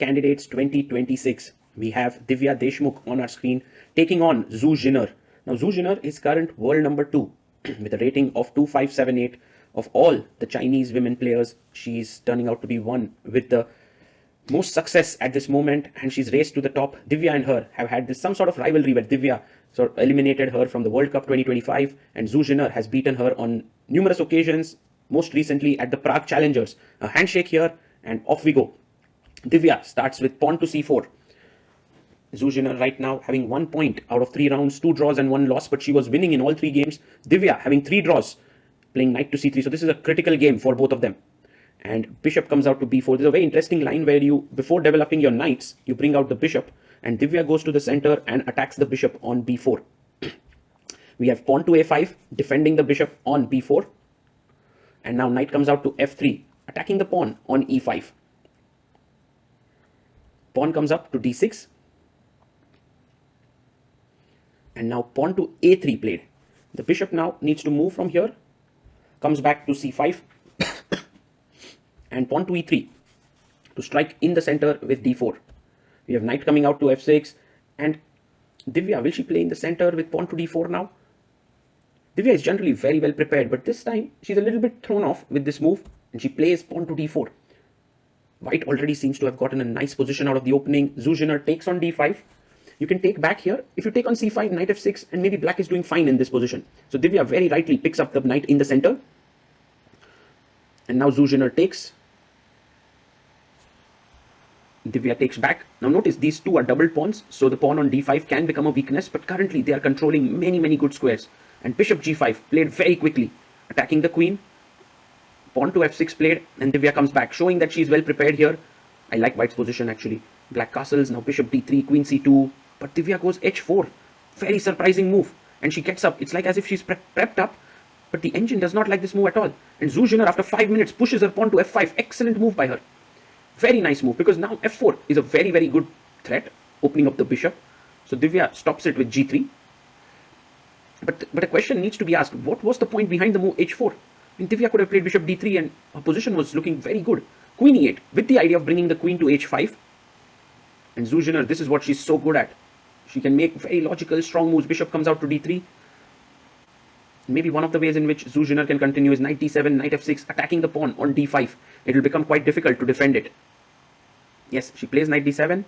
Candidates 2026. We have Divya Deshmukh on our screen taking on Zhu Jiner. Now, Zhu Jiner is current world number 2 with a rating of 2578. Of all the Chinese women players, she's turning out to be one with the most success at this moment, and she's raced to the top. Divya and her have had some sort of rivalry where Divya sort of eliminated her from the World Cup 2025, and Zhu Jiner has beaten her on numerous occasions, most recently at the Prague Challengers. A handshake here, and off we go. Divya starts with pawn to c4. Zhu Jiner right now having 1 point out of 3 rounds, 2 draws and 1 loss, but she was winning in all 3 games. Divya having 3 draws, playing knight to c3. So this is a critical game for both of them. And bishop comes out to b4. There's a very interesting line where you, before developing your knights, you bring out the bishop, and Divya goes to the center and attacks the bishop on b4. We have pawn to a5, defending the bishop on b4. And now knight comes out to f3, attacking the pawn on e5. Pawn comes up to d6. And now pawn to a3 played. The bishop now needs to move from here, comes back to c5, and pawn to e3 to strike in the center with d4. We have knight coming out to f6, and Divya, will she play in the center with pawn to d4 now? Divya is generally very well prepared, but this time she's a little bit thrown off with this move, and she plays pawn to d4. White already seems to have gotten a nice position out of the opening. Zhu Jiner takes on d5. You can take back here. If you take on c5, knight f6, and maybe black is doing fine in this position. So Divya very rightly picks up the knight in the center. And now Zhu Jiner takes. Divya takes back. Now notice these two are double pawns, so the pawn on d5 can become a weakness, but currently they are controlling many good squares. And bishop g5 played very quickly, attacking the queen. Pawn to f6 played, and Divya comes back, showing that she's well prepared here. I like white's position actually. Black castles, now bishop d3, queen c2, but Divya goes h4. Very surprising move, and she gets up. It's like as if she's prepped up, but the engine does not like this move at all. And Zhu Jiner, after 5 minutes, pushes her pawn to f5. Excellent move by her. Very nice move, because now f4 is a very good threat, opening up the bishop. So Divya stops it with g3. But a question needs to be asked, what was the point behind the move h4? I mean, Divya could have played bishop d3 and her position was looking very good. Queen e8, with the idea of bringing the queen to h5. And Zhu Jiner, this is what she's so good at. She can make very logical, strong moves. Bishop comes out to d3. Maybe one of the ways in which Zhu Jiner can continue is knight d7, knight f6, attacking the pawn on d5. It will become quite difficult to defend it. Yes, she plays knight d7.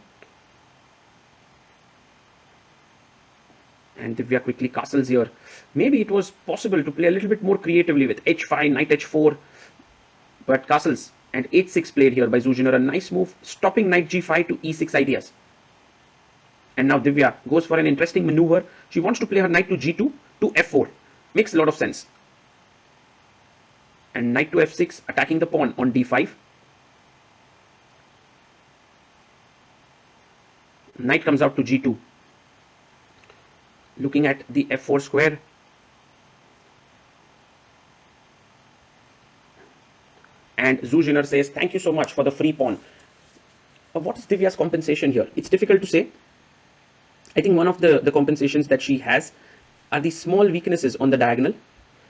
And Divya quickly castles here. Maybe it was possible to play a little bit more creatively with h5, knight h4. But castles and h6 played here by Zhu Jiner. A nice move, stopping knight g5 to e6 ideas. And now Divya goes for an interesting maneuver. She wants to play her knight to g2 to f4. Makes a lot of sense. And knight to f6, attacking the pawn on d5. Knight comes out to g2. Looking at the f4 square. And Zhu Jiner says, thank you so much for the free pawn. What is Divya's compensation here? It's difficult to say. I think one of the compensations that she has are these small weaknesses on the diagonal.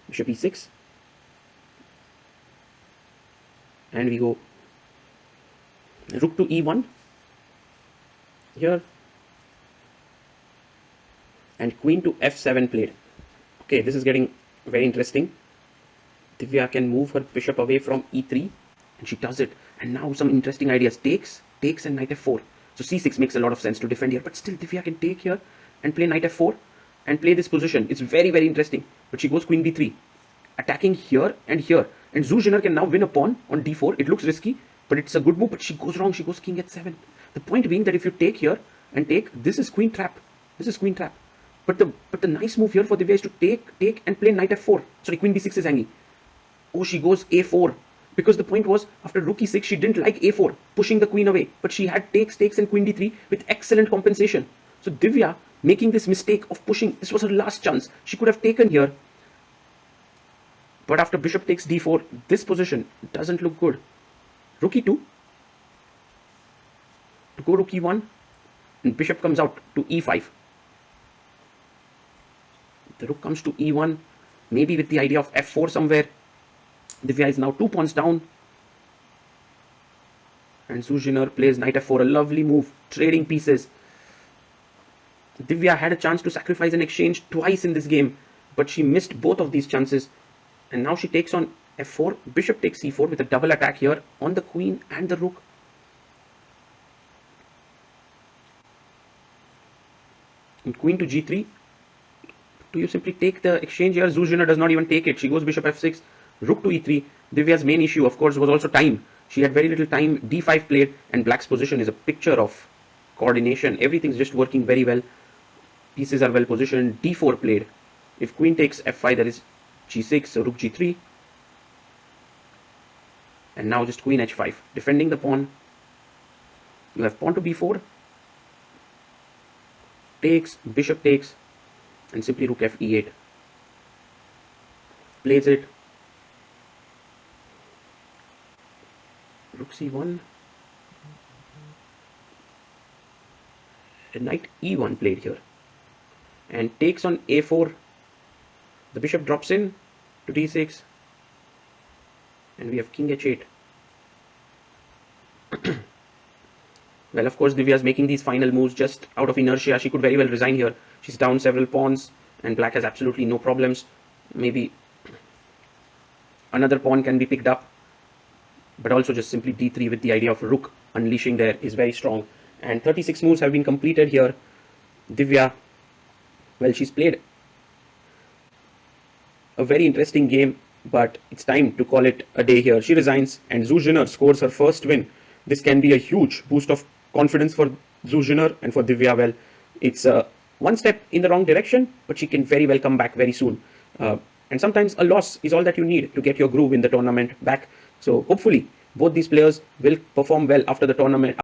Bishop e6. And we go rook to e1 here. And queen to f7 played. Okay, this is getting very interesting. Divya can move her bishop away from e3, and she does it. And now some interesting ideas. Takes, and knight f4. So c6 makes a lot of sense to defend here, but still Divya can take here and play knight f4 and play this position. It's very interesting. But she goes queen b3, attacking here and here. And Zhu Jiner can now win a pawn on d4. It looks risky, but it's a good move. But she goes wrong. She goes king h7. The point being that if you take here and take, this is queen trap. This is queen trap. But the nice move here for Divya is to take and play knight f4. Sorry, queen b6 is hanging. Oh, she goes a4. Because the point was, after rook e6, she didn't like a4, pushing the queen away. But she had takes, and queen d3 with excellent compensation. So Divya, making this mistake of pushing, this was her last chance. She could have taken here. But after bishop takes d4, this position doesn't look good. Rook e2. To go rook e1. And bishop comes out to e5. The rook comes to e1. Maybe with the idea of f4 somewhere. Divya is now 2 pawns down. And Zhu Jiner plays knight f4, a lovely move, trading pieces. Divya had a chance to sacrifice an exchange twice in this game, but she missed both of these chances. And now she takes on f4, bishop takes c4 with a double attack here on the queen and the rook. And queen to g3. Do you simply take the exchange here? Zhu Jiner does not even take it. She goes bishop f6, rook to e3. Divya's main issue, of course, was also time. She had very little time. d5 played, and black's position is a picture of coordination. Everything's just working very well. Pieces are well positioned. d4 played. If queen takes f5, there is g6, so rook g3. And now just queen h5, defending the pawn. You have pawn to b4. Takes, bishop takes, and simply rook f e8. Plays it. Rook c1. And knight e1 played here. And takes on a4. The bishop drops in to d6. And we have king h8. Well, of course, Divya is making these final moves just out of inertia. She could very well resign here. She's down several pawns, and black has absolutely no problems. Maybe another pawn can be picked up, but also just simply d3 with the idea of rook unleashing there is very strong. And 36 moves have been completed here. Divya, well, she's played a very interesting game, but it's time to call it a day here. She resigns, and Zhu Jiner scores her first win. This can be a huge boost of confidence for Zhu Jiner and for Divya. Well, it's one step in the wrong direction, but she can very well come back very soon. And sometimes a loss is all that you need to get your groove in the tournament back. So hopefully both these players will perform well after the tournament.